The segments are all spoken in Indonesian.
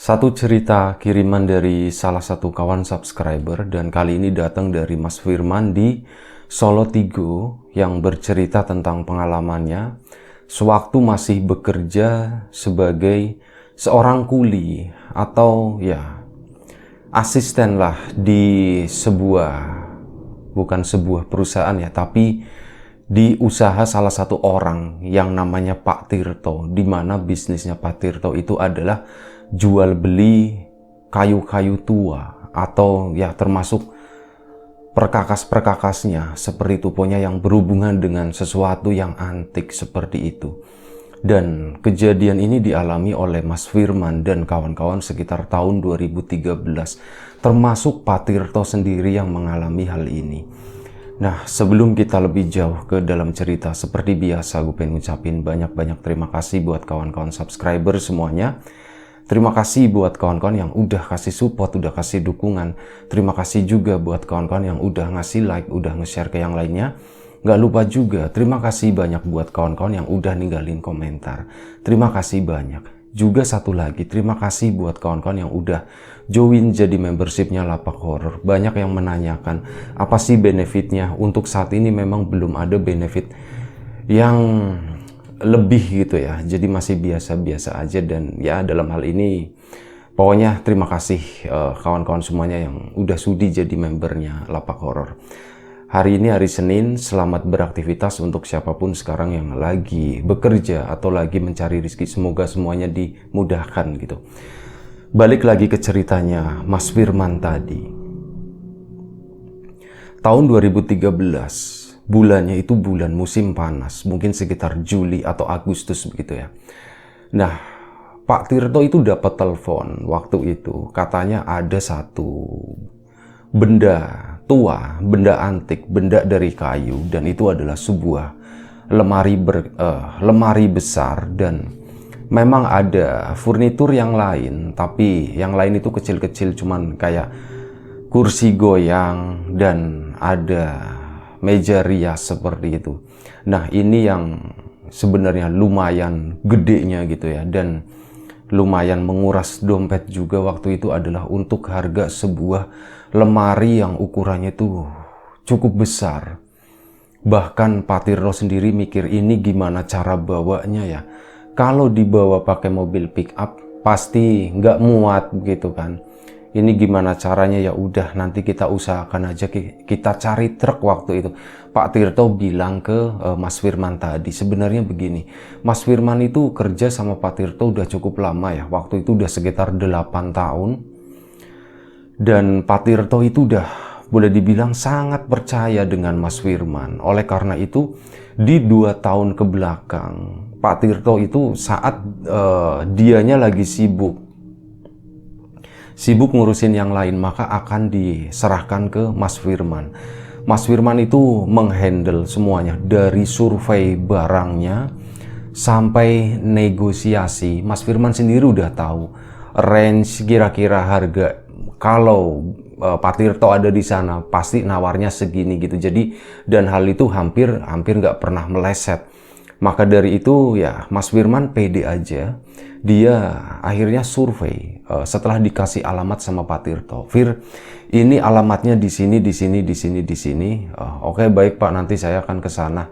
Satu cerita kiriman dari salah satu kawan subscriber dan kali ini datang dari Mas Firman di Solo Tigo yang bercerita tentang pengalamannya sewaktu masih bekerja sebagai seorang kuli atau asisten lah di bukan sebuah perusahaan ya, tapi di usaha salah satu orang yang namanya Pak Tirto, di mana bisnisnya Pak Tirto itu adalah jual beli kayu-kayu tua atau termasuk perkakas-perkakasnya seperti itu, pokoknya yang berhubungan dengan sesuatu yang antik seperti itu. Dan kejadian ini dialami oleh Mas Firman dan kawan-kawan sekitar tahun 2013, termasuk Pak Tirto sendiri yang mengalami hal ini. Nah, sebelum kita lebih jauh ke dalam cerita, seperti biasa gue pengen ngucapin banyak-banyak terima kasih buat kawan-kawan subscriber semuanya. Terima kasih buat kawan-kawan yang udah kasih support, udah kasih dukungan. Terima kasih juga buat kawan-kawan yang udah ngasih like, udah nge-share ke yang lainnya. Gak lupa juga, terima kasih banyak buat kawan-kawan yang udah ninggalin komentar. Terima kasih banyak. Juga satu lagi, terima kasih buat kawan-kawan yang udah join jadi membershipnya Lapak Horor. Banyak yang menanyakan, apa sih benefitnya? Untuk saat ini memang belum ada benefit yang lebih gitu ya, jadi masih biasa-biasa aja. Dan dalam hal ini pokoknya terima kasih kawan-kawan semuanya yang udah sudi jadi membernya Lapak Horor. Hari ini hari Senin, selamat beraktivitas untuk siapapun sekarang yang lagi bekerja atau lagi mencari rezeki, semoga semuanya dimudahkan gitu. Balik lagi ke ceritanya Mas Firman tadi. Tahun 2013, bulannya itu bulan musim panas, mungkin sekitar Juli atau Agustus begitu ya. Nah, Pak Tirto itu dapat telepon waktu itu, katanya ada satu benda tua, benda antik, benda dari kayu, dan itu adalah sebuah lemari besar, dan memang ada furnitur yang lain, tapi yang lain itu kecil-kecil, cuman kayak kursi goyang dan ada meja rias seperti itu. Nah, ini yang sebenarnya lumayan gedenya gitu ya, dan lumayan menguras dompet juga waktu itu adalah untuk harga sebuah lemari yang ukurannya itu cukup besar. Bahkan Pak Tirto sendiri mikir ini gimana cara bawanya ya. Kalau dibawa pakai mobil pick up pasti nggak muat gitu kan. Ini gimana caranya, ya udah nanti kita usahakan aja, kita cari truk waktu itu. Pak Tirto bilang ke Mas Firman tadi, sebenarnya begini, Mas Firman itu kerja sama Pak Tirto udah cukup lama ya, waktu itu udah sekitar 8 tahun. Dan Pak Tirto itu udah boleh dibilang sangat percaya dengan Mas Firman. Oleh karena itu, di 2 tahun ke belakang, Pak Tirto itu saat dianya lagi sibuk ngurusin yang lain, maka akan diserahkan ke Mas Firman. Mas Firman itu menghandle semuanya, dari survei barangnya sampai negosiasi. Mas Firman sendiri udah tahu range kira-kira harga. Kalau Pak Tirto ada di sana pasti nawarnya segini gitu. Jadi, dan hal itu hampir nggak pernah meleset. Maka dari itu ya Mas Firman pede aja. Dia akhirnya survei setelah dikasih alamat sama Pak Tirto. Fir, ini alamatnya di sini, di sini, di sini, di sini. Oke, baik Pak, nanti saya akan ke sana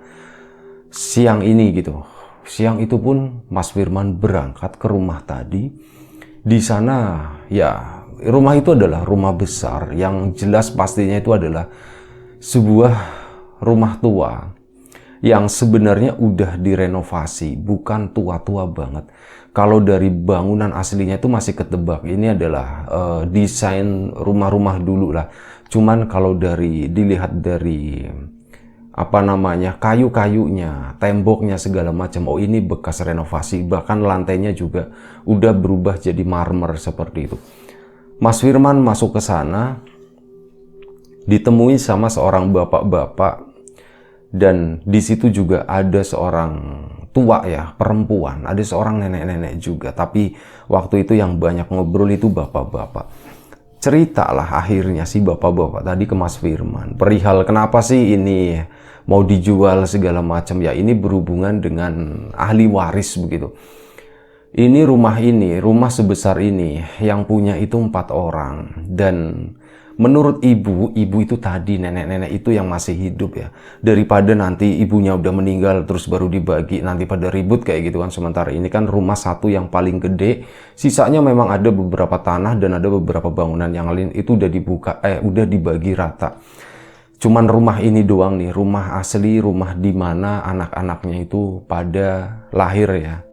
siang ini gitu. Siang itu pun Mas Firman berangkat ke rumah tadi. Di sana ya, rumah itu adalah rumah besar, yang jelas pastinya itu adalah sebuah rumah tua yang sebenarnya udah direnovasi, bukan tua-tua banget. Kalau dari bangunan aslinya itu masih ketebak, ini adalah desain rumah-rumah dulu lah. Cuman kalau dilihat dari kayu-kayunya, temboknya segala macam, oh ini bekas renovasi, bahkan lantainya juga udah berubah jadi marmer seperti itu. Mas Firman masuk ke sana, ditemui sama seorang bapak-bapak, dan di situ juga ada seorang tua ya, perempuan, ada seorang nenek-nenek juga, tapi waktu itu yang banyak ngobrol itu bapak-bapak. Ceritalah akhirnya si bapak-bapak tadi ke Mas Firman perihal kenapa sih ini mau dijual segala macam ya, ini berhubungan dengan ahli waris begitu. rumah sebesar ini yang punya itu 4 orang. Dan menurut ibu itu tadi, nenek-nenek itu yang masih hidup ya. Daripada nanti ibunya udah meninggal terus baru dibagi, nanti pada ribut kayak gitu kan. Sementara ini kan rumah satu yang paling gede, sisanya memang ada beberapa tanah dan ada beberapa bangunan yang lain itu udah dibagi rata. Cuman rumah ini doang nih, rumah asli, rumah di mana anak-anaknya itu pada lahir ya.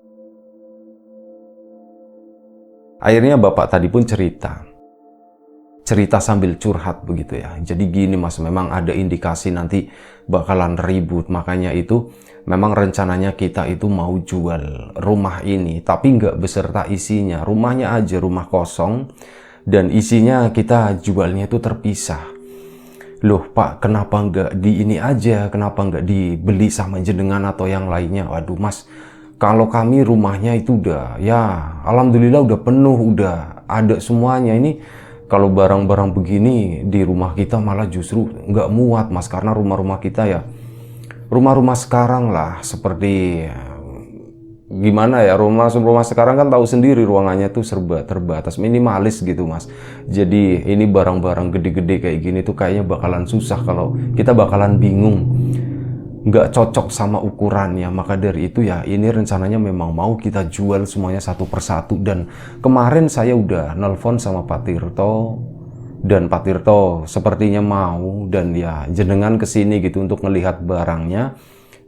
Akhirnya bapak tadi pun cerita sambil curhat begitu ya. Jadi gini mas, memang ada indikasi nanti bakalan ribut. Makanya itu memang rencananya kita itu mau jual rumah ini, tapi nggak beserta isinya. Rumahnya aja, rumah kosong, dan isinya kita jualnya itu terpisah. Loh pak, kenapa nggak di ini aja? Kenapa nggak dibeli sama jenengan atau yang lainnya? Waduh mas, kalau kami rumahnya itu udah, ya alhamdulillah udah penuh, udah ada semuanya. Ini kalau barang-barang begini di rumah kita malah justru nggak muat mas, karena rumah-rumah kita ya rumah-rumah sekarang lah, seperti gimana ya, rumah sekarang kan tahu sendiri ruangannya tuh serba terbatas, minimalis gitu mas. Jadi ini barang-barang gede-gede kayak gini tuh kayaknya bakalan susah, kalau kita bakalan bingung, nggak cocok sama ukurannya. Maka dari itu ya ini rencananya memang mau kita jual semuanya satu persatu. Dan kemarin saya udah nelpon sama Pak Tirto, dan Pak Tirto sepertinya mau, dan ya jenengan kesini gitu untuk melihat barangnya,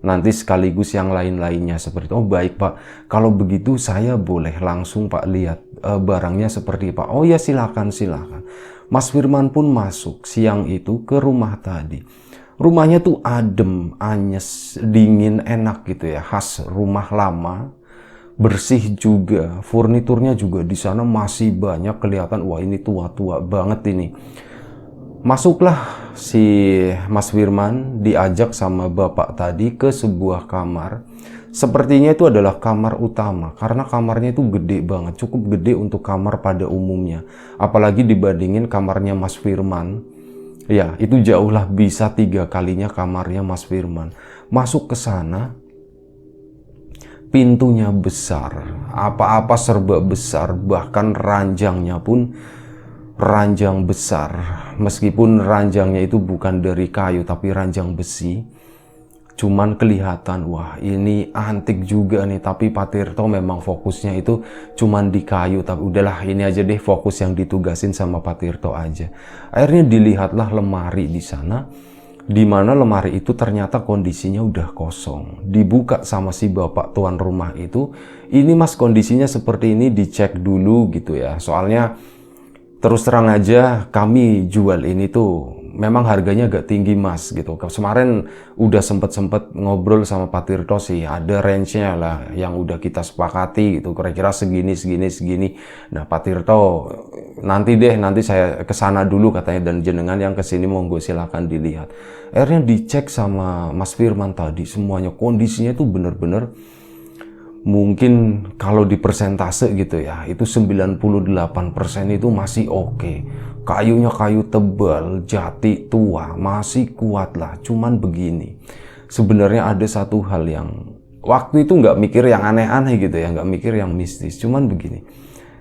nanti sekaligus yang lain-lainnya seperti itu. Oh baik pak, kalau begitu saya boleh langsung pak lihat barangnya seperti pak. Oh ya silakan. Mas Firman pun masuk siang itu ke rumah tadi. Rumahnya tuh adem, anyes, dingin, enak gitu ya, khas rumah lama, bersih juga, furniturnya juga di sana masih banyak, kelihatan wah ini tua-tua banget ini. Masuklah si Mas Firman diajak sama bapak tadi ke sebuah kamar. Sepertinya itu adalah kamar utama, karena kamarnya itu gede banget, cukup gede untuk kamar pada umumnya. Apalagi dibandingin kamarnya Mas Firman. Ya, itu jauhlah bisa 3 kalinya kamarnya Mas Firman. Masuk ke sana, pintunya besar, apa-apa serba besar, bahkan ranjangnya pun ranjang besar. Meskipun ranjangnya itu bukan dari kayu, tapi ranjang besi. Cuman kelihatan, wah ini antik juga nih. Tapi Pak Tirto memang fokusnya itu cuman di kayu. Tapi udahlah ini aja deh fokus yang ditugasin sama Pak Tirto aja. Akhirnya dilihatlah lemari di sana, di mana lemari itu ternyata kondisinya udah kosong. Dibuka sama si bapak tuan rumah itu, ini mas kondisinya seperti ini, dicek dulu gitu ya. Soalnya terus terang aja kami jual ini tuh memang harganya agak tinggi mas gitu. Kemarin udah sempet ngobrol sama Pak Tirto sih, ada range-nya lah yang udah kita sepakati gitu, kira-kira segini. Nah Pak Tirto nanti saya kesana dulu katanya, dan jenengan yang kesini monggo silakan dilihat. Akhirnya dicek sama Mas Firman tadi, semuanya kondisinya itu bener-bener mungkin kalau di persentase gitu ya, itu 98% itu masih oke. Kayunya kayu tebal, jati tua, masih kuat lah. Cuman begini, sebenarnya ada satu hal yang waktu itu nggak mikir yang aneh-aneh gitu ya, nggak mikir yang mistis. Cuman begini,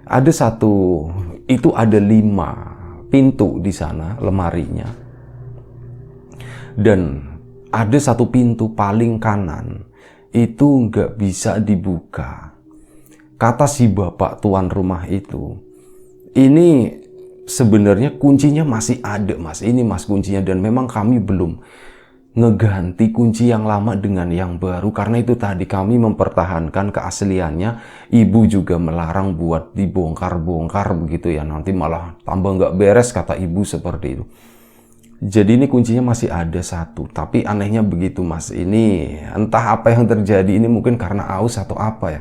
ada 5 pintu di sana lemarinya, dan ada 1 pintu paling kanan itu nggak bisa dibuka. Kata si bapak tuan rumah itu, ini sebenarnya kuncinya masih ada mas, ini mas kuncinya, dan memang kami belum ngeganti kunci yang lama dengan yang baru, karena itu tadi kami mempertahankan keasliannya. Ibu juga melarang buat dibongkar-bongkar begitu ya, nanti malah tambah nggak beres kata ibu seperti itu. Jadi ini kuncinya masih ada 1, tapi anehnya begitu mas, ini entah apa yang terjadi, ini mungkin karena aus atau apa ya,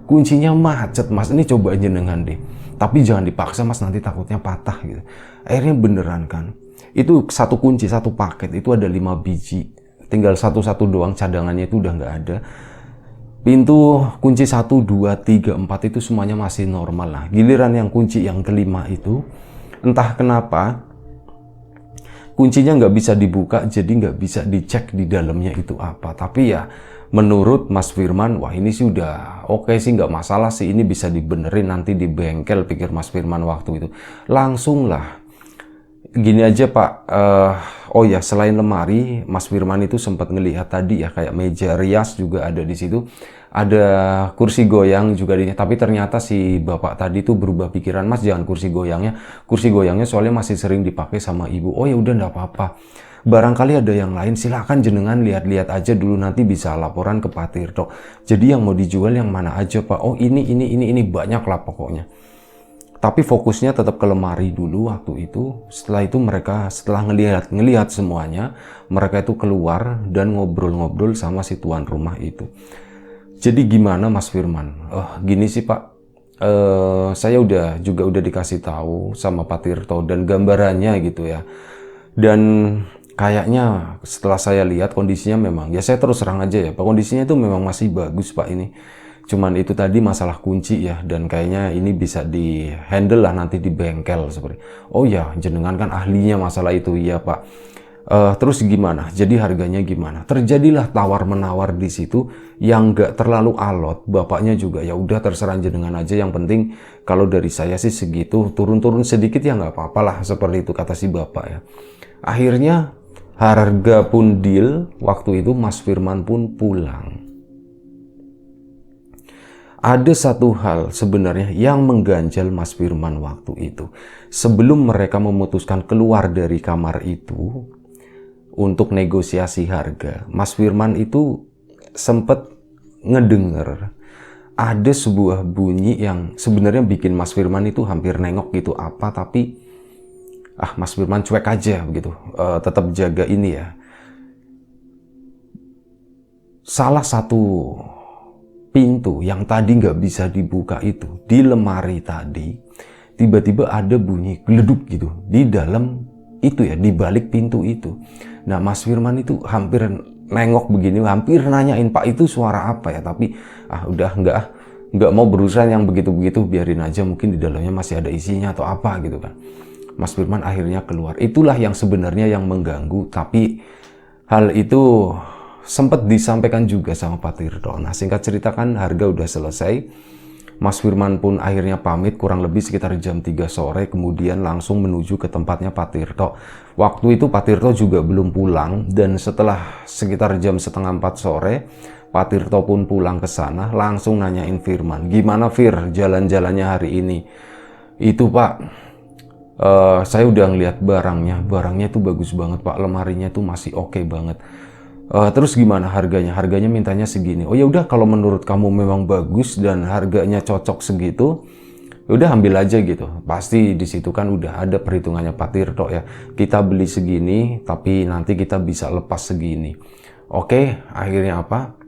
kuncinya macet mas. Ini coba jenengan deh, tapi jangan dipaksa mas, nanti takutnya patah gitu. Akhirnya beneran kan, itu 1 kunci 1 paket itu ada 5 biji, tinggal satu doang, cadangannya itu udah nggak ada. Pintu kunci 1, 2, 3, 4 itu semuanya masih normal lah. Giliran yang kunci yang kelima itu, entah kenapa kuncinya nggak bisa dibuka, jadi nggak bisa dicek di dalamnya itu apa. Tapi ya Menurut Mas Firman, wah ini sih udah oke sih, nggak masalah sih, ini bisa dibenerin nanti di bengkel, pikir Mas Firman waktu itu. Langsung lah. Gini aja Pak, oh ya selain lemari, Mas Firman itu sempat ngelihat tadi ya kayak meja rias juga ada di situ. Ada kursi goyang juga di, tapi ternyata si bapak tadi tuh berubah pikiran, Mas jangan kursi goyangnya. Kursi goyangnya soalnya masih sering dipakai sama ibu. Oh ya udah nggak apa-apa. Barangkali ada yang lain, silakan jenengan lihat-lihat aja dulu, nanti bisa laporan ke Pak Tirto. Jadi yang mau dijual yang mana aja Pak? Oh ini banyak lah pokoknya. Tapi fokusnya tetap ke lemari dulu waktu itu. Setelah itu mereka setelah ngelihat semuanya, mereka itu keluar dan ngobrol-ngobrol sama si tuan rumah itu. Jadi gimana Mas Firman? Gini sih Pak, saya udah dikasih tahu sama Pak Tirto dan gambarannya gitu ya. Dan kayaknya setelah saya lihat kondisinya memang, ya saya terus terang aja ya Pak, kondisinya itu memang masih bagus Pak ini. Cuman itu tadi masalah kunci ya, dan kayaknya ini bisa di handle lah nanti di bengkel seperti. Oh ya, jenengan kan ahlinya masalah itu ya Pak. Terus gimana? Jadi harganya gimana? Terjadilah tawar-menawar di situ yang nggak terlalu alot. Bapaknya juga ya udah terserah jenengan aja. Yang penting kalau dari saya sih segitu, turun-turun sedikit ya nggak apa-apa lah, seperti itu kata si bapak ya. Akhirnya harga pun deal. Waktu itu Mas Firman pun pulang. Ada satu hal sebenarnya yang mengganjal Mas Firman waktu itu. Sebelum mereka memutuskan keluar dari kamar itu untuk negosiasi harga, Mas Firman itu sempat ngedenger ada sebuah bunyi yang sebenarnya bikin Mas Firman itu hampir nengok gitu apa, tapi Mas Firman cuek aja begitu, tetap jaga ini ya. Salah satu pintu yang tadi nggak bisa dibuka itu di lemari tadi, tiba-tiba ada bunyi geleduk gitu di dalam itu ya, di balik pintu itu. Nah Mas Firman itu hampir nengok begini, hampir nanyain Pak itu suara apa ya, tapi udah nggak mau berurusan yang begitu-begitu, biarin aja, mungkin di dalamnya masih ada isinya atau apa gitu kan. Mas Firman akhirnya keluar. Itulah yang sebenarnya yang mengganggu, tapi hal itu sempat disampaikan juga sama Pak Tirto. Nah singkat cerita kan harga udah selesai. Mas Firman pun akhirnya pamit kurang lebih sekitar jam 3 sore, kemudian langsung menuju ke tempatnya Pak Tirto. Waktu itu Pak Tirto juga belum pulang, dan setelah sekitar jam setengah 4 sore, Pak Tirto pun pulang ke sana, langsung nanyain Firman, gimana Fir jalan-jalannya hari ini? Itu Pak, saya udah ngeliat barangnya itu bagus banget Pak, lemarinya itu masih oke banget. Terus gimana harganya? Harganya mintanya segini. Oh ya udah, kalau menurut kamu memang bagus dan harganya cocok segitu, udah ambil aja gitu. Pasti di situ kan udah ada perhitungannya Pak Tirto ya. Kita beli segini, tapi nanti kita bisa lepas segini. Oke, akhirnya apa?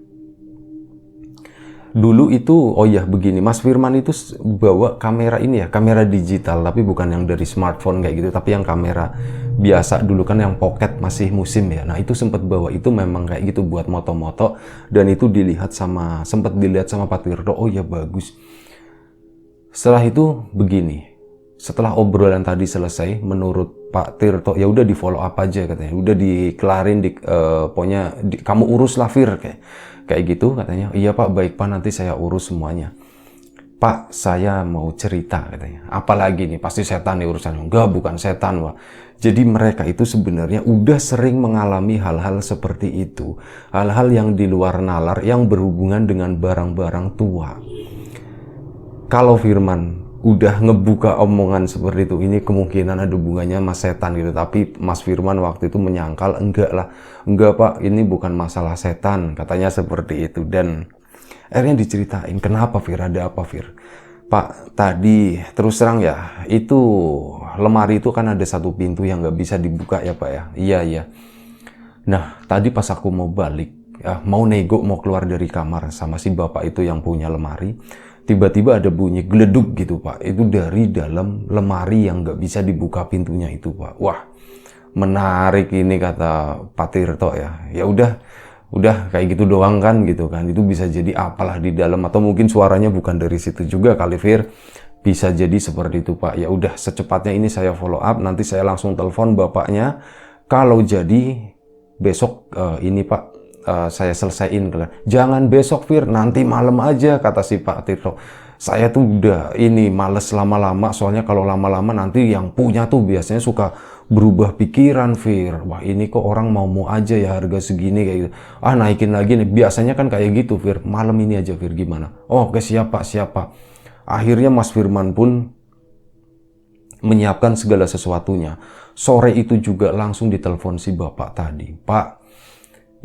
Dulu itu, oh ya begini, Mas Firman itu bawa kamera ini ya, kamera digital, tapi bukan yang dari smartphone kayak gitu, tapi yang kamera biasa dulu kan, yang pocket masih musim ya. Nah itu sempat bawa itu memang kayak gitu buat moto-moto, dan itu sempat dilihat sama Pak Tirto. Oh ya bagus. Setelah itu begini, setelah obrolan tadi selesai, menurut Pak Tirto ya udah di follow up aja katanya, udah dikelarin, pokoknya kamu urus lah Fir kayak gitu katanya. Iya Pak, baik Pak, nanti saya urus semuanya. Pak, saya mau cerita katanya. Apalagi nih, pasti setan nih urusannya. Enggak, bukan setan Pak. Jadi mereka itu sebenarnya udah sering mengalami hal-hal seperti itu. Hal-hal yang di luar nalar, yang berhubungan dengan barang-barang tua. Kalau Firman udah ngebuka omongan seperti itu, ini kemungkinan ada hubungannya sama setan gitu. Tapi Mas Firman waktu itu menyangkal, enggak Pak, ini bukan masalah setan, katanya seperti itu. Dan akhirnya diceritain, kenapa Fir, ada apa Fir? Pak, tadi terus terang ya, itu lemari itu kan ada satu pintu yang nggak bisa dibuka ya Pak ya. Iya. Nah tadi pas aku mau balik, mau nego, mau keluar dari kamar sama si bapak itu yang punya lemari, tiba-tiba ada bunyi geleduk gitu Pak. Itu dari dalam lemari yang nggak bisa dibuka pintunya itu Pak. Wah, menarik ini kata Pak Tirto ya. Ya udah kayak gitu doang kan gitu kan. Itu bisa jadi apalah di dalam, atau mungkin suaranya bukan dari situ juga kali Fir. Bisa jadi seperti itu Pak. Ya udah, secepatnya ini saya follow up, nanti saya langsung telepon bapaknya. Kalau jadi besok ini Pak, saya selesaiin. Jangan besok Fir, nanti malam aja, kata si Pak Tirto. Saya tuh udah ini males lama-lama, soalnya kalau lama-lama nanti yang punya tuh biasanya suka berubah pikiran Fir. Wah ini kok orang mau aja ya harga segini kayak gitu. Ah naikin lagi nih, biasanya kan kayak gitu Fir. Malam ini aja Fir, gimana? Oh oke siap Pak, siap Pak. Akhirnya Mas Firman pun menyiapkan segala sesuatunya. Sore itu juga langsung ditelepon si bapak tadi. Pak,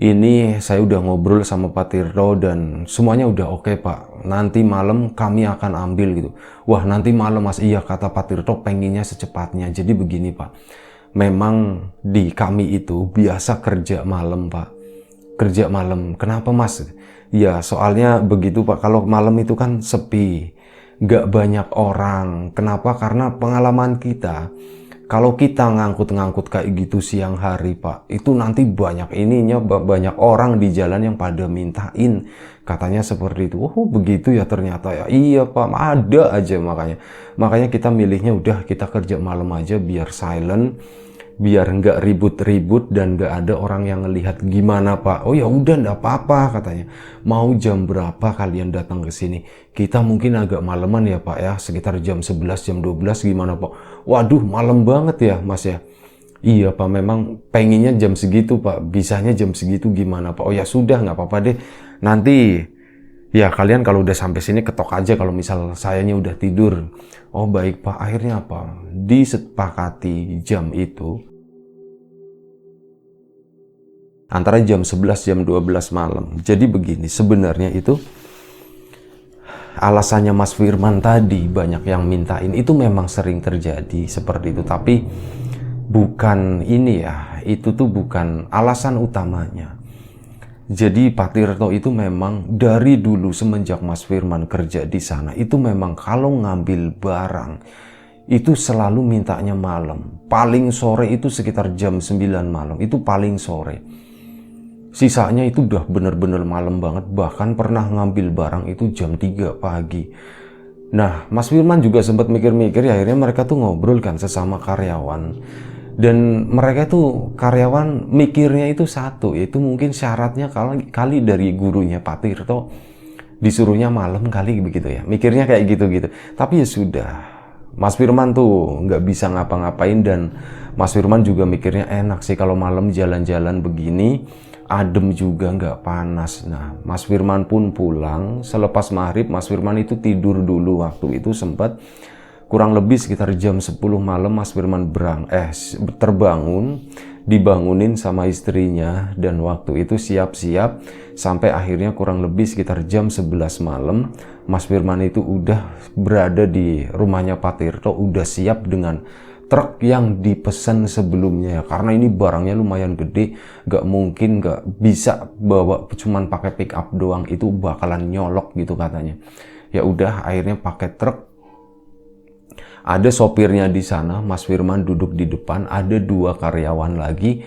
ini saya udah ngobrol sama Pak Tirto dan semuanya udah oke Pak. Nanti malam kami akan ambil gitu. Wah nanti malam Mas, iya kata Pak Tirto pengennya secepatnya. Jadi begini Pak, memang di kami itu biasa kerja malam Pak. Kerja malam, kenapa Mas? Ya soalnya begitu Pak, kalau malam itu kan sepi, nggak banyak orang. Kenapa? Karena pengalaman kita, kalau kita ngangkut-ngangkut kayak gitu siang hari Pak, itu nanti banyak ininya, banyak orang di jalan yang pada mintain. Katanya seperti itu. Oh begitu ya ternyata ya. Iya Pak, ada aja makanya. Makanya kita milihnya udah kita kerja malam aja biar silent, biar nggak ribut-ribut dan nggak ada orang yang ngelihat gimana Pak. Oh ya udah nggak apa-apa katanya. Mau jam berapa kalian datang ke sini? Kita mungkin agak maleman ya Pak ya, sekitar jam 11, jam 12 gimana Pak? Waduh malam banget ya Mas ya. Iya Pak, memang pengennya jam segitu Pak, bisanya jam segitu gimana Pak? Oh ya sudah nggak apa-apa deh. Nanti ya kalian kalau udah sampai sini ketok aja kalau misal sayanya udah tidur. Oh baik Pak, akhirnya apa? Disepakati jam itu antara jam 11 jam 12 malam. Jadi begini, sebenarnya itu alasannya Mas Firman tadi banyak yang mintain itu memang sering terjadi seperti itu, tapi bukan ini ya, itu tuh bukan alasan utamanya. Jadi Pak Tirto itu memang dari dulu semenjak Mas Firman kerja di sana itu memang kalau ngambil barang itu selalu mintanya malam. Paling sore itu sekitar jam 9 malam, itu paling sore. Sisanya itu udah bener-bener malam banget, bahkan pernah ngambil barang itu jam 3 pagi. Nah, Mas Firman juga sempat mikir-mikir, ya akhirnya mereka tuh ngobrol kan sesama karyawan. Dan mereka tuh karyawan mikirnya itu satu, yaitu mungkin syaratnya kali dari gurunya Pak Tirto disuruhnya malam kali begitu ya. Mikirnya kayak gitu-gitu. Tapi ya sudah, Mas Firman tuh nggak bisa ngapa-ngapain dan Mas Firman juga mikirnya enak sih kalau malam jalan-jalan begini. Adem juga nggak panas. Nah Mas Firman pun pulang selepas maghrib. Mas Firman itu tidur dulu waktu itu sempat kurang lebih sekitar jam 10 malam Mas Firman terbangun, dibangunin sama istrinya dan waktu itu siap-siap sampai akhirnya kurang lebih sekitar jam 11 malam Mas Firman itu udah berada di rumahnya Pak Tirto, udah siap dengan truk yang dipesan sebelumnya ya, karena ini barangnya lumayan gede, nggak mungkin nggak bisa bawa cuman pakai pick up doang, itu bakalan nyolok gitu katanya. Ya udah akhirnya pakai truk, ada sopirnya di sana, Mas Firman duduk di depan, ada 2 karyawan lagi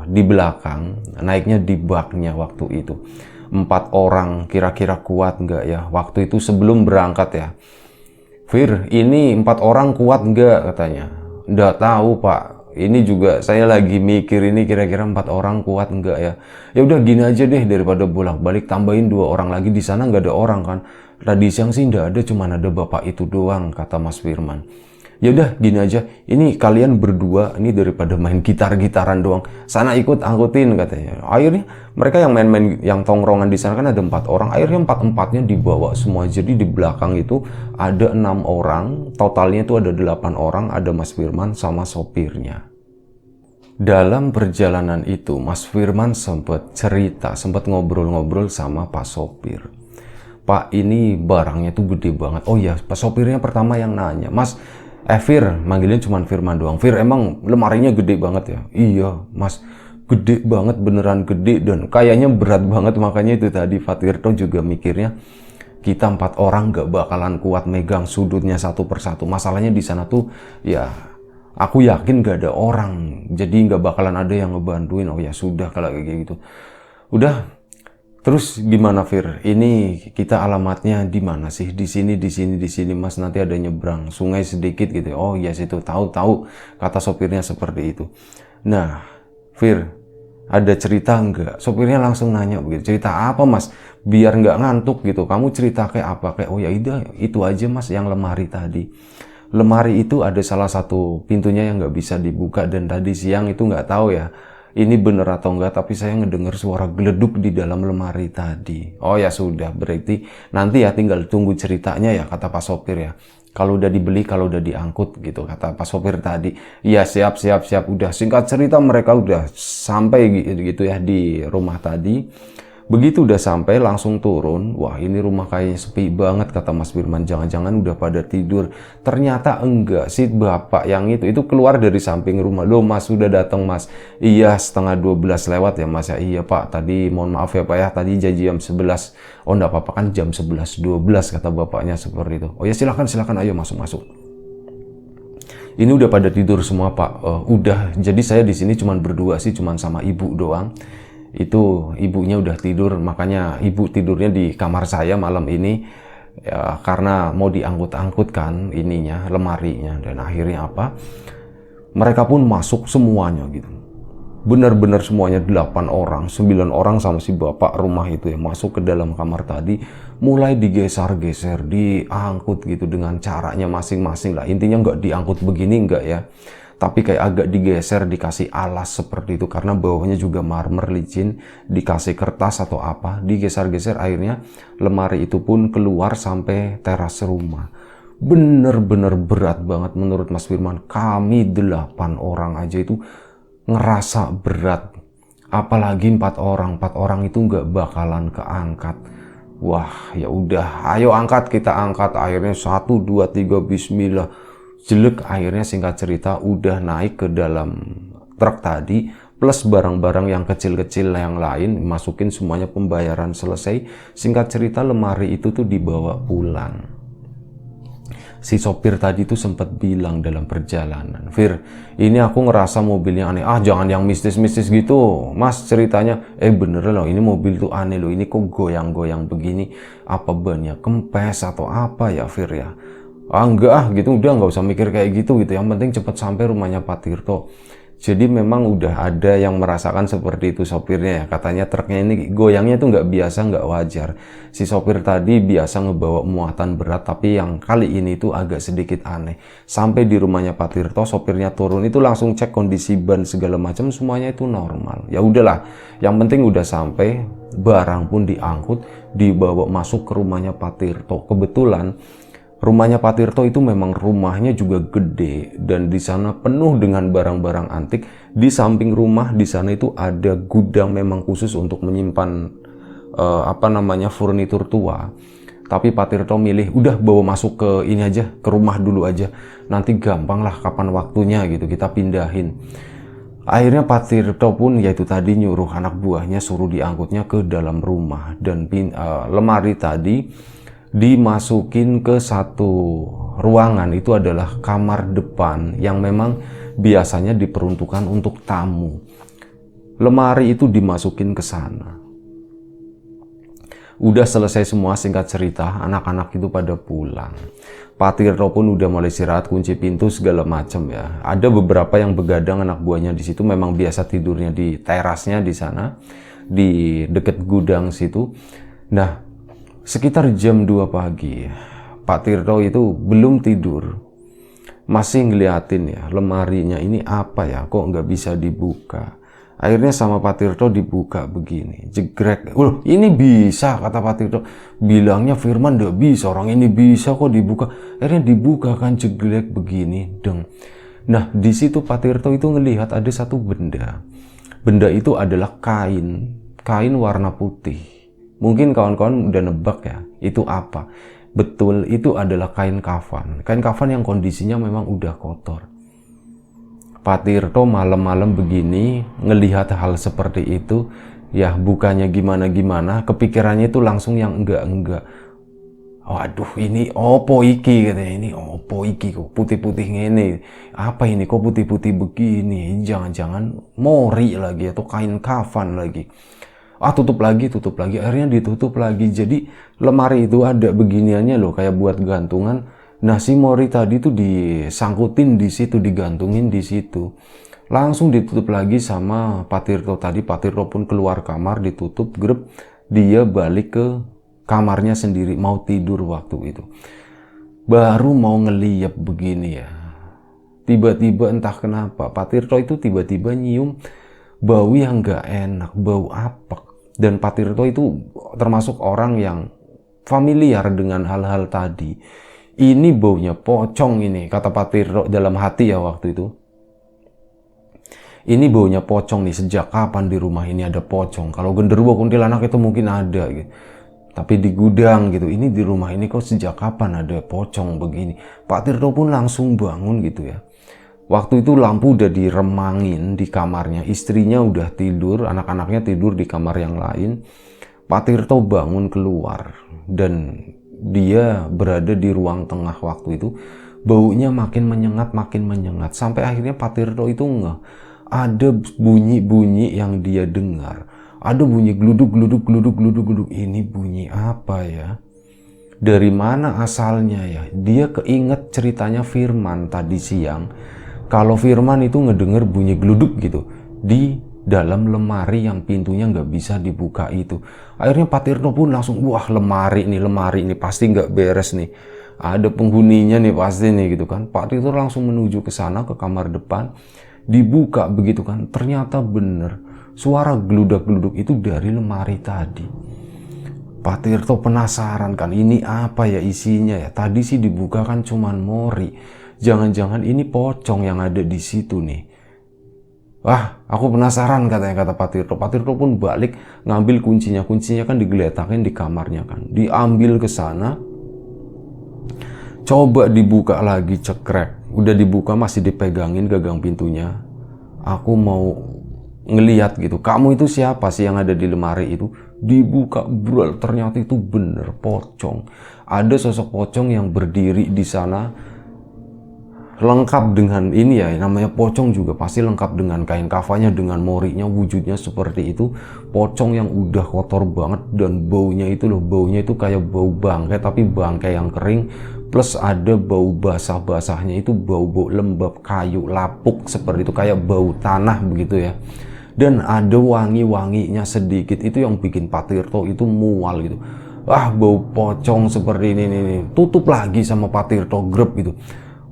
di belakang, naiknya di baknya waktu itu. 4 orang kira-kira kuat nggak ya waktu itu sebelum berangkat ya. Fir, ini 4 orang kuat nggak katanya? Nggak tahu Pak, ini juga saya lagi mikir ini kira-kira 4 orang kuat nggak ya? Ya udah gini aja deh, daripada bolak-balik tambahin 2 orang lagi, di sana nggak ada orang kan? Tadi siang sih nggak ada, cuman ada bapak itu doang kata Mas Firman. Ya udah gini aja, ini kalian berdua ini daripada main gitar-gitaran doang, sana ikut angkutin katanya. Akhirnya mereka yang main-main yang tongkrongan di sana kan ada 4 orang, akhirnya 4-4-nya dibawa semua. Jadi di belakang itu ada 6 orang, totalnya itu ada 8 orang, ada Mas Firman sama sopirnya. Dalam perjalanan itu Mas Firman sempat cerita, sempat ngobrol-ngobrol sama Pak Sopir. Pak, ini barangnya tuh gede banget. Oh ya, Pak sopirnya pertama yang nanya, Mas, Fir, manggilnya cuma Firman doang. Fir, emang lemarinya gede banget ya? Iya, Mas, gede banget, beneran gede dan kayaknya berat banget. Makanya itu tadi Pak Tirto juga mikirnya kita 4 orang gak bakalan kuat megang sudutnya satu persatu. Masalahnya di sana tuh ya aku yakin gak ada orang, jadi gak bakalan ada yang ngebantuin. Oh ya sudah kalau kayak gitu. Udah. Terus gimana Fir? Ini kita alamatnya di mana sih? Di sini Mas, nanti ada nyebrang sungai sedikit gitu. Oh iya situ, tahu kata sopirnya seperti itu. Nah, Fir, Ada cerita enggak? Sopirnya langsung nanya begitu, cerita apa mas? Biar nggak ngantuk gitu, kamu cerita kayak apa? Kayak, oh ya itu aja mas yang lemari tadi. Lemari itu ada salah satu pintunya yang nggak bisa dibuka, dan tadi siang itu nggak tahu ya, ini bener atau enggak, tapi saya ngedengar suara geleduk di dalam lemari tadi. Oh ya sudah, berarti nanti ya tinggal tunggu ceritanya ya, kata Pak Sopir ya. Kalau udah dibeli, kalau udah diangkut gitu, kata Pak Sopir tadi. Iya siap. Udah singkat cerita mereka udah sampai gitu ya di rumah tadi. Begitu udah sampai langsung turun. Wah ini rumah kayaknya sepi banget, kata Mas Firman. Jangan-jangan udah pada tidur. Ternyata enggak sih, bapak yang itu keluar dari samping rumah. Loh mas sudah datang mas. Iya setengah 12 lewat ya mas ya. Iya pak tadi mohon maaf ya pak ya, tadi janji jam 11. Oh enggak apa-apa kan jam 11.12 kata bapaknya seperti itu. Oh ya silakan ayo masuk. Ini udah pada tidur semua pak. Udah, jadi saya di sini cuman berdua sih, cuman sama ibu doang. Itu ibunya udah tidur, makanya ibu tidurnya di kamar saya malam ini ya, karena mau diangkut-angkut kan ininya, lemarinya. Dan akhirnya apa, mereka pun masuk semuanya gitu, benar-benar semuanya, 8 orang, 9 orang sama si bapak rumah itu ya, masuk ke dalam kamar tadi, mulai digeser-geser, diangkut gitu dengan caranya masing-masing lah. Intinya nggak diangkut begini enggak ya, tapi kayak agak digeser, dikasih alas seperti itu, karena bawahnya juga marmer licin, dikasih kertas atau apa, digeser-geser. Akhirnya lemari itu pun keluar sampai teras rumah. Bener-bener berat banget menurut Mas Firman. Kami 8 orang aja itu ngerasa berat, apalagi 4 orang. 4 orang itu nggak bakalan keangkat. Wah ya udah, ayo angkat, kita angkat. Akhirnya 1, 2, 3 bismillah, jelek. Akhirnya singkat cerita udah naik ke dalam truk tadi, plus barang-barang yang kecil-kecil yang lain, masukin semuanya, pembayaran selesai. Singkat cerita lemari itu tuh dibawa pulang. Si sopir tadi tuh sempat bilang dalam perjalanan, Fir, ini aku ngerasa mobilnya aneh. Ah jangan yang mistis-mistis gitu mas, ceritanya bener loh, ini mobil tuh aneh loh, ini kok goyang-goyang begini, apa bannya kempes atau apa ya Fir ya. Enggak gitu, udah nggak usah mikir kayak gitu, yang penting cepat sampai rumahnya Pak Tirto. Jadi memang udah ada yang merasakan seperti itu sopirnya ya, katanya truknya ini goyangnya tuh nggak biasa, nggak wajar. Si sopir tadi biasa ngebawa muatan berat, tapi yang kali ini tuh agak sedikit aneh. Sampai di rumahnya Pak Tirto, sopirnya turun itu langsung cek kondisi ban segala macam, semuanya itu normal. Ya udahlah, yang penting udah sampai, barang pun diangkut, dibawa masuk ke rumahnya Pak Tirto. Kebetulan rumahnya Pak Tirto itu memang rumahnya juga gede, dan di sana penuh dengan barang-barang antik. Di samping rumah di sana itu ada gudang memang khusus untuk menyimpan furnitur tua. Tapi Pak Tirto milih udah bawa masuk ke ini aja, ke rumah dulu aja. Nanti gampang lah kapan waktunya gitu kita pindahin. Akhirnya Pak Tirto pun yaitu tadi nyuruh anak buahnya suruh diangkutnya ke dalam rumah, dan lemari tadi dimasukin ke satu ruangan. Itu adalah kamar depan yang memang biasanya diperuntukkan untuk tamu. Lemari itu dimasukin ke sana. Udah selesai semua, singkat cerita anak-anak itu pada pulang. Pak Tirto pun udah mulai istirahat, kunci pintu segala macam ya. Ada beberapa yang begadang anak buahnya di situ, memang biasa tidurnya di terasnya di sana, di deket gudang situ. Nah, sekitar jam 2 pagi, Pak Tirto itu belum tidur. Masih ngeliatin ya, lemarinya ini apa ya, kok nggak bisa dibuka. Akhirnya sama Pak Tirto dibuka begini, jegrek. Ini bisa, kata Pak Tirto. Bilangnya Firman nggak bisa, orang ini bisa kok dibuka. Akhirnya dibuka kan, jegrek begini, deng. Nah, di situ Pak Tirto itu ngelihat ada satu benda. Benda itu adalah kain warna putih. Mungkin kawan-kawan udah nebak ya, itu apa? Betul, itu adalah kain kafan. Kain kafan yang kondisinya memang udah kotor. Pak Tirto malam-malam begini, ngelihat hal seperti itu, ya bukannya gimana-gimana, kepikirannya itu langsung yang enggak. Waduh, ini opo iki katanya, ini opo iki kok putih-putih ngene. Apa ini kok putih-putih begini? Jangan-jangan mori lagi atau kain kafan lagi. Tutup lagi, akhirnya ditutup lagi. Jadi lemari itu ada beginiannya loh, kayak buat gantungan. Nah si mori tadi tuh disangkutin di situ, digantungin di situ. Langsung ditutup lagi sama Pak Tirto tadi. Pak Tirto pun keluar kamar, ditutup, grep. Dia balik ke kamarnya sendiri, mau tidur waktu itu. Baru mau ngeliat begini ya. Tiba-tiba entah kenapa, Pak Tirto itu tiba-tiba nyium bau yang gak enak, bau apek. Dan Pak Tirto itu termasuk orang yang familiar dengan hal-hal tadi. Ini baunya pocong ini, kata Pak Tirto dalam hati ya waktu itu. Ini baunya pocong nih, sejak kapan di rumah ini ada pocong? Kalau genderuwo kuntilanak itu mungkin ada gitu. Tapi di gudang gitu, ini di rumah ini kok sejak kapan ada pocong begini? Pak Tirto pun langsung bangun gitu ya. Waktu itu lampu udah diremangin di kamarnya, istrinya udah tidur, anak-anaknya tidur di kamar yang lain. Pak Tirto bangun keluar dan dia berada di ruang tengah waktu itu. Baunya makin menyengat, sampai akhirnya Pak Tirto itu ada bunyi-bunyi yang dia dengar. Ada bunyi gluduk. Ini bunyi apa ya? Dari mana asalnya ya? Dia keinget ceritanya Firman tadi siang. Kalau Firman itu ngedenger bunyi gluduk gitu di dalam lemari yang pintunya nggak bisa dibuka itu. Akhirnya Pak Tirto pun langsung, wah lemari ini pasti nggak beres nih. Ada penghuninya nih pasti nih gitu kan. Pak Tirto langsung menuju ke sana, ke kamar depan. Dibuka begitu kan, ternyata bener suara gludak-gluduk itu dari lemari tadi. Pak Tirto penasaran kan, ini apa ya isinya ya? Tadi sih dibuka kan cuman mori. Jangan-jangan ini pocong yang ada di situ nih. Wah, aku penasaran katanya, kata Pak Tirto. Pak Tirto pun balik ngambil kuncinya. Kuncinya kan digeletakin di kamarnya kan. Diambil ke sana. Coba dibuka lagi, cekrek. Udah dibuka masih dipegangin gagang pintunya. Aku mau ngeliat gitu. Kamu itu siapa sih yang ada di lemari itu? Dibuka, bro, ternyata itu bener pocong. Ada sosok pocong yang berdiri di sana. Lengkap dengan ini ya, namanya pocong juga pasti lengkap dengan kain kafanya, dengan morinya, wujudnya seperti itu. Pocong yang udah kotor banget dan baunya itu loh, baunya itu kayak bau bangkai tapi bangkai yang kering. Plus ada bau basah-basahnya itu bau-bau lembab kayu lapuk seperti itu, kayak bau tanah begitu ya. Dan ada wangi-wanginya sedikit, itu yang bikin Pak Tirto itu mual gitu. Ah, bau pocong seperti ini. Tutup lagi sama Pak Tirto, grep gitu.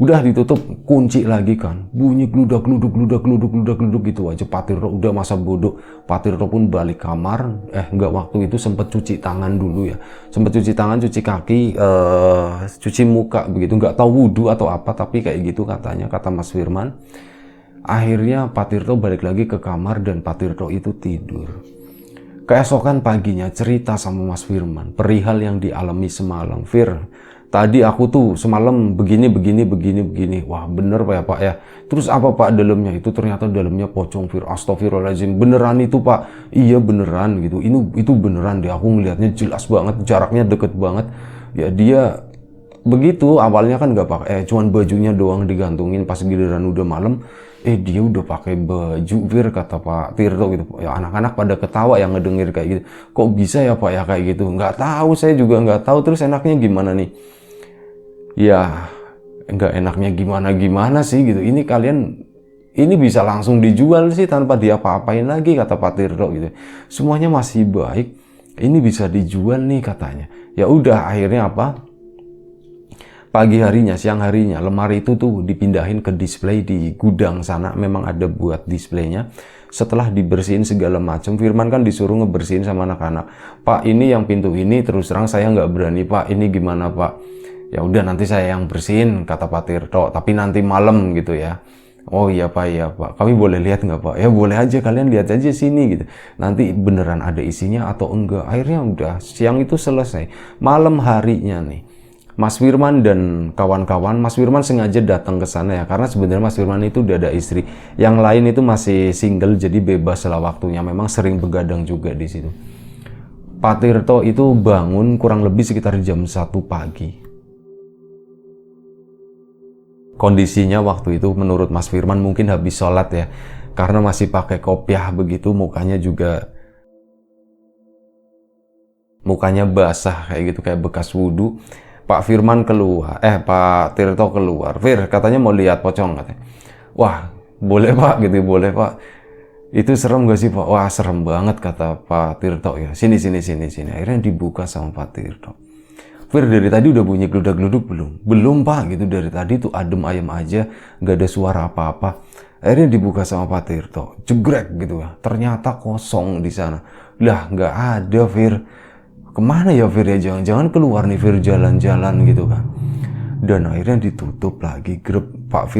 Udah ditutup, kunci lagi kan. Bunyi gludak gitu aja. Pak Tirto udah masa bodoh. Pak Tirto pun balik kamar. Enggak, waktu itu sempet cuci tangan dulu ya. Sempet cuci tangan, cuci kaki, cuci muka begitu. Nggak tahu wudhu atau apa, tapi kayak gitu katanya, kata Mas Firman. Akhirnya Pak Tirto balik lagi ke kamar dan Pak Tirto itu tidur. Keesokan paginya cerita sama Mas Firman perihal yang dialami semalam. Fir, tadi aku tuh semalam begini. Wah, bener Pak ya Pak ya. Terus apa Pak dalamnya? Itu ternyata dalamnya pocong, Fir. Astagfirullahaladzim. Beneran itu Pak? Iya beneran gitu. Itu beneran deh. Aku ngelihatnya jelas banget. Jaraknya deket banget. Ya dia begitu. Awalnya kan nggak pakai. Cuman bajunya doang digantungin. Pas giliran udah malam, dia udah pakai baju, Fir, kata Pak Tirto gitu. Ya anak-anak pada ketawa yang ngedenger kayak gitu. Kok bisa ya Pak ya kayak gitu? Nggak tahu, saya juga nggak tahu. Terus enaknya gimana nih? Ya nggak enaknya gimana sih gitu. Ini kalian ini bisa langsung dijual sih tanpa diapa-apain lagi, kata Pak Tirto gitu. Semuanya masih baik. Ini bisa dijual nih katanya. Ya udah, akhirnya apa? Pagi harinya, siang harinya, lemari itu tuh dipindahin ke display di gudang sana. Memang ada buat displaynya. Setelah dibersihin segala macam, Firman kan disuruh ngebersihin sama anak-anak. Pak, ini yang pintu ini terus terang saya nggak berani Pak. Ini gimana Pak? Ya udah, nanti saya yang bersihin, kata Pak Tirto. Tapi nanti malam gitu ya. Oh iya Pak. Kami boleh lihat nggak Pak? Ya boleh aja, kalian lihat aja sini gitu. Nanti beneran ada isinya atau enggak. Akhirnya udah, siang itu selesai. Malam harinya nih, Mas Firman dan kawan-kawan, Mas Firman sengaja datang ke sana ya, karena sebenarnya Mas Firman itu udah ada istri. Yang lain itu masih single, jadi bebas lah waktunya. Memang sering begadang juga di situ. Pak Tirto itu bangun kurang lebih sekitar jam 1 pagi. Kondisinya waktu itu menurut Mas Firman mungkin habis sholat ya, karena masih pakai kopiah begitu, mukanya basah kayak gitu, kayak bekas wudhu. Pak Firman keluar, Pak Tirto keluar. Fir, katanya mau lihat pocong katanya. Wah, boleh Pak gitu, boleh Pak. Itu serem gak sih Pak? Wah serem banget kata Pak Tirto ya. Sini. Akhirnya dibuka sama Pak Tirto. Fir, dari tadi udah bunyi gludak-gluduk belum? Belum Pak gitu, dari tadi tuh adem ayem aja, gak ada suara apa-apa. Akhirnya dibuka sama Pak Tirto, jegrek gitu ya. Ternyata kosong di sana. Lah nggak ada Fir. Kemana ya Fir ya? Jangan-jangan keluar nih Fir, jalan-jalan gitu kan. Dan akhirnya ditutup lagi. Grup Pak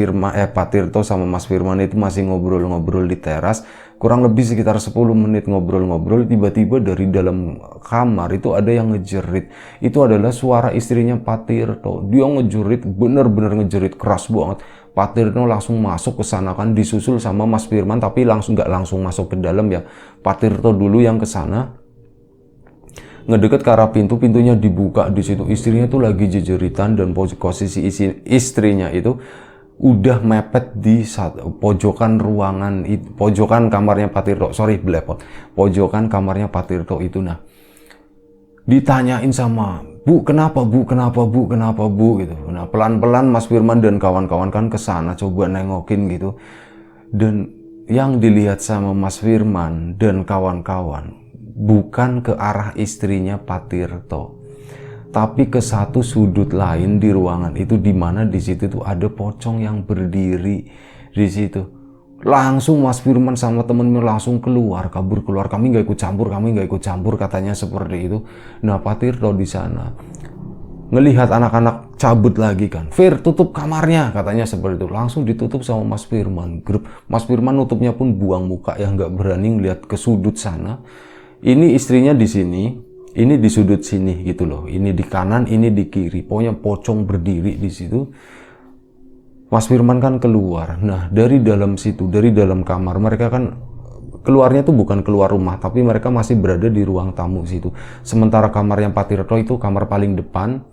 Tirto sama Mas Firman itu masih ngobrol-ngobrol di teras. Kurang lebih sekitar 10 menit ngobrol-ngobrol, tiba-tiba dari dalam kamar itu ada yang ngejerit. Itu adalah suara istrinya Pak Tirto. Dia ngejerit, bener-bener ngejerit keras banget. Pak Tirto langsung masuk ke sana kan, disusul sama Mas Firman, tapi nggak langsung masuk ke dalam ya. Pak Tirto dulu yang ke sana. Ngedeket ke arah pintu, pintunya dibuka, di situ istrinya tuh lagi jejeritan dan posisi istrinya itu udah mepet di pojokan ruangan, pojokan kamarnya Pak Tirto, pojokan kamarnya Pak Tirto itu. Nah, ditanyain sama Bu, kenapa Bu gitu. Nah, pelan-pelan Mas Firman dan kawan-kawan kan kesana coba nengokin gitu. Dan yang dilihat sama Mas Firman dan kawan-kawan bukan ke arah istrinya Pak Tirto, tapi ke satu sudut lain di ruangan itu, di mana di situ tuh ada pocong yang berdiri di situ. Langsung Mas Firman sama temennya langsung kabur keluar. Kami nggak ikut campur, katanya seperti itu. Nah, Pak Tirto di sana ngelihat anak-anak cabut lagi kan. Fir, tutup kamarnya, katanya seperti itu. Langsung ditutup sama Mas Firman. Mas Firman nutupnya pun buang muka yang nggak berani ngelihat ke sudut sana. Ini istrinya di sini, ini di sudut sini gitu loh. Ini di kanan, ini di kiri. Pokoknya pocong berdiri di situ. Mas Firman kan keluar. Nah, dari dalam situ, dari dalam kamar, mereka kan keluarnya tuh bukan keluar rumah, tapi mereka masih berada di ruang tamu situ. Sementara kamar yang Pak Tirto itu kamar paling depan,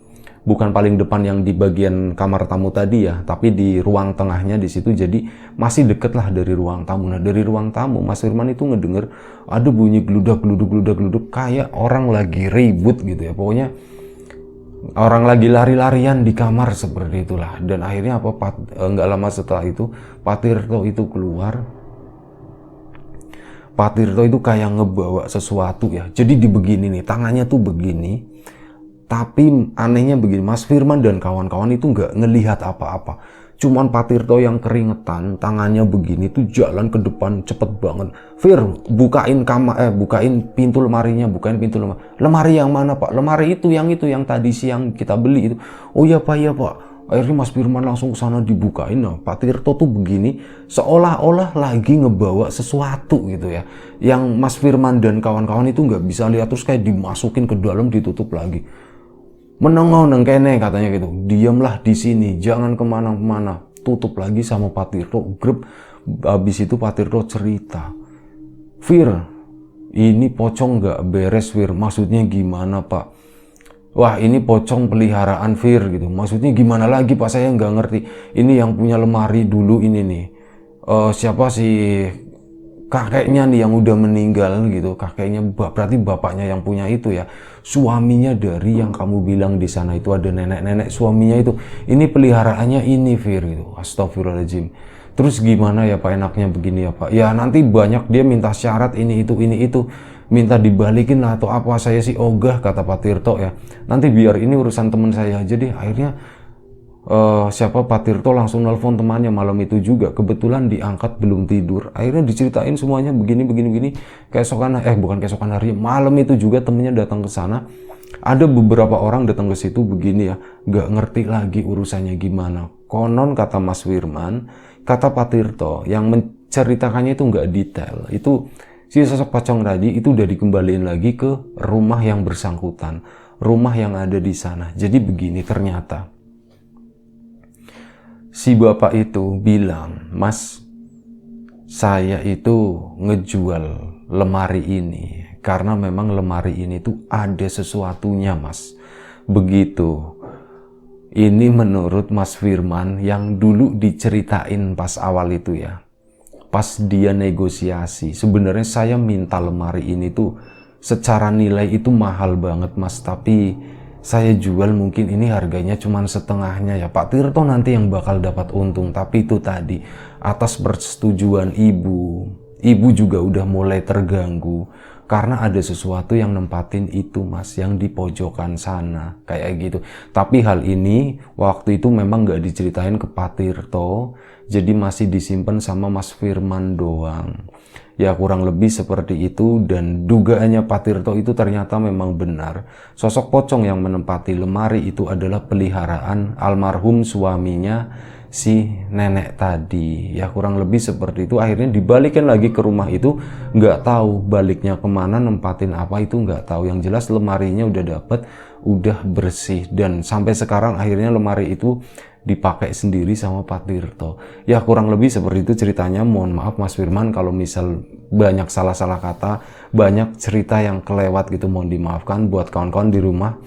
bukan paling depan yang di bagian kamar tamu tadi ya, tapi di ruang tengahnya di situ, jadi masih deket lah dari ruang tamu. Nah, dari ruang tamu Mas Firman itu ngedenger ada bunyi gludak kayak orang lagi ribut gitu ya, pokoknya orang lagi lari-larian di kamar seperti itulah. Dan akhirnya nggak lama setelah itu Pak Tirto itu keluar. Pak Tirto itu kayak ngebawa sesuatu ya, jadi begini nih, tangannya tuh begini. Tapi anehnya begini, Mas Firman dan kawan-kawan itu nggak ngelihat apa-apa. Cuman Pak Tirto yang keringetan, tangannya begini tuh jalan ke depan cepet banget. Fir, bukain pintu lemarinya, Lemari yang mana Pak? Lemari itu yang tadi siang kita beli itu. Oh iya Pak. Akhirnya Mas Firman langsung ke sana dibukain. Nah, Pak Tirto tuh begini, seolah-olah lagi ngebawa sesuatu gitu ya. Yang Mas Firman dan kawan-kawan itu nggak bisa lihat, terus kayak dimasukin ke dalam, ditutup lagi. Menengok neng kene katanya gitu, diamlah di sini, jangan kemana-mana, tutup lagi sama Pak Tirto. Habis itu Pak Tirto cerita, Fir, ini pocong nggak beres Fir, maksudnya gimana Pak? Wah, ini pocong peliharaan Fir gitu, maksudnya gimana lagi Pak, saya nggak ngerti. Ini yang punya lemari dulu ini nih, siapa sih kakeknya nih yang udah meninggal gitu, kakeknya berarti bapaknya yang punya itu ya, suaminya dari yang kamu bilang di sana itu ada nenek suaminya itu, ini peliharaannya ini Fir gitu. Astagfirullahaladzim. Terus gimana ya Pak, enaknya begini ya Pak, ya nanti banyak dia minta syarat ini itu minta dibalikin atau apa, saya sih ogah kata Pak Tirto ya, nanti biar ini urusan teman saya aja deh. Akhirnya Pak Tirto langsung nelpon temannya malam itu juga, kebetulan diangkat belum tidur. Akhirnya diceritain semuanya begini. Keesokan hari malam itu juga temennya datang ke sana. Ada beberapa orang datang ke situ begini ya, nggak ngerti lagi urusannya gimana. Konon kata Mas Firman, kata Pak Tirto yang menceritakannya itu nggak detail. Itu si sosok pocong tadi itu udah dikembaliin lagi ke rumah yang bersangkutan, rumah yang ada di sana. Jadi begini, ternyata si bapak itu bilang, Mas, saya itu ngejual lemari ini karena memang lemari ini tuh ada sesuatunya Mas. Begitu. Ini menurut Mas Firman yang dulu diceritain pas awal itu ya. Pas dia negosiasi, sebenarnya saya minta lemari ini tuh secara nilai itu mahal banget Mas, tapi saya jual mungkin ini harganya cuma setengahnya ya, Pak Tirto nanti yang bakal dapat untung. Tapi itu tadi, atas persetujuan ibu juga udah mulai terganggu karena ada sesuatu yang nempatin itu mas, yang di pojokan sana kayak gitu. Tapi hal ini waktu itu memang gak diceritain ke Pak Tirto, jadi masih disimpan sama Mas Firman doang. Ya kurang lebih seperti itu, dan dugaannya Pak Tirto itu ternyata memang benar. Sosok pocong yang menempati lemari itu adalah peliharaan almarhum suaminya si nenek tadi. Ya kurang lebih seperti itu. Akhirnya dibalikin lagi ke rumah itu, nggak tahu baliknya kemana, nempatin apa itu nggak tahu. Yang jelas lemarinya udah dapet, udah bersih, dan sampai sekarang akhirnya lemari itu dipakai sendiri sama Pak Tirto. Ya kurang lebih seperti itu ceritanya. Mohon maaf Mas Firman kalau misal banyak salah-salah kata, banyak cerita yang kelewat gitu, mohon dimaafkan. Buat kawan-kawan di rumah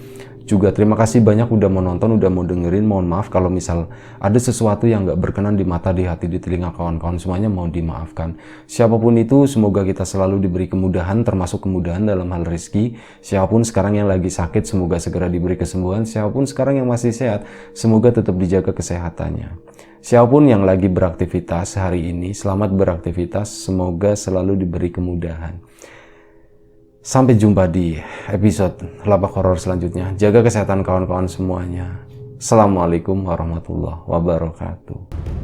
juga terima kasih banyak udah mau nonton, udah mau dengerin. Mohon maaf kalau misal ada sesuatu yang gak berkenan di mata, di hati, di telinga kawan-kawan, semuanya mohon dimaafkan. Siapapun itu, semoga kita selalu diberi kemudahan, termasuk kemudahan dalam hal rezeki. Siapapun sekarang yang lagi sakit, semoga segera diberi kesembuhan. Siapapun sekarang yang masih sehat, semoga tetap dijaga kesehatannya. Siapapun yang lagi beraktivitas hari ini, selamat beraktivitas, semoga selalu diberi kemudahan. Sampai jumpa di episode Lapak Horor selanjutnya. Jaga kesehatan kawan-kawan semuanya. Assalamualaikum warahmatullahi wabarakatuh.